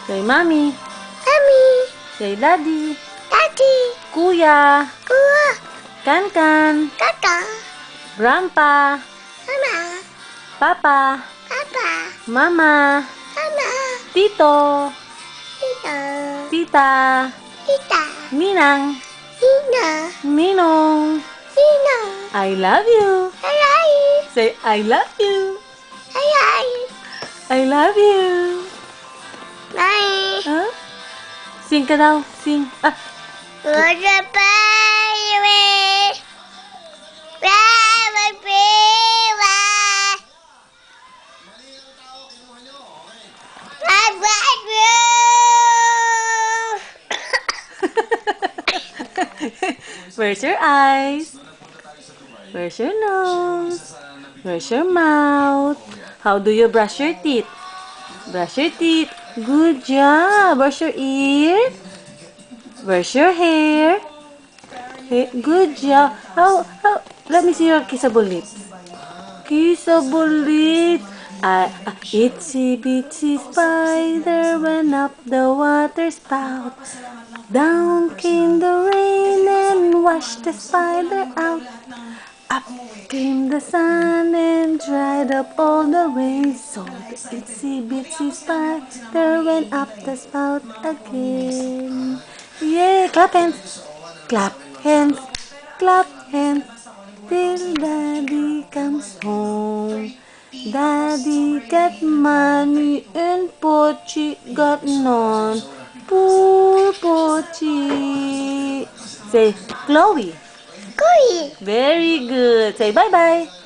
Say mommy. Mommy. Say daddy. Daddy. Kuya. Kuya. Kankan. Kaka. Grandpa. Mama. Papa. Papa. Mama. Mama. Tito. Tito. Tita. Tita. Ninang. Nina. Ninong. Nina. I love you. Hi. Say I love you. Hi. I love you. Bye. Huh? Sing ka daw. Sing. Ah. Good baby. Where's your eyes? Where's your nose? Where's your mouth? How do you brush your teeth? Brush your teeth. Good job. Brush your ear. Brush your hair. Good job. Let me see your kissable lips. Kissable lips. Itsy bitsy spider went up the water spout. Down came the rain and washed the spider out. Up came the sun and dried up all the rain. So the itsy bitsy spider went up the spout again. Yay! Clap hands! Clap hands! Clap hands! Till Daddy comes home. Daddy got money and Pochi got none. Poor Pochi. Say, Chloe. Chloe. Very good. Say bye-bye.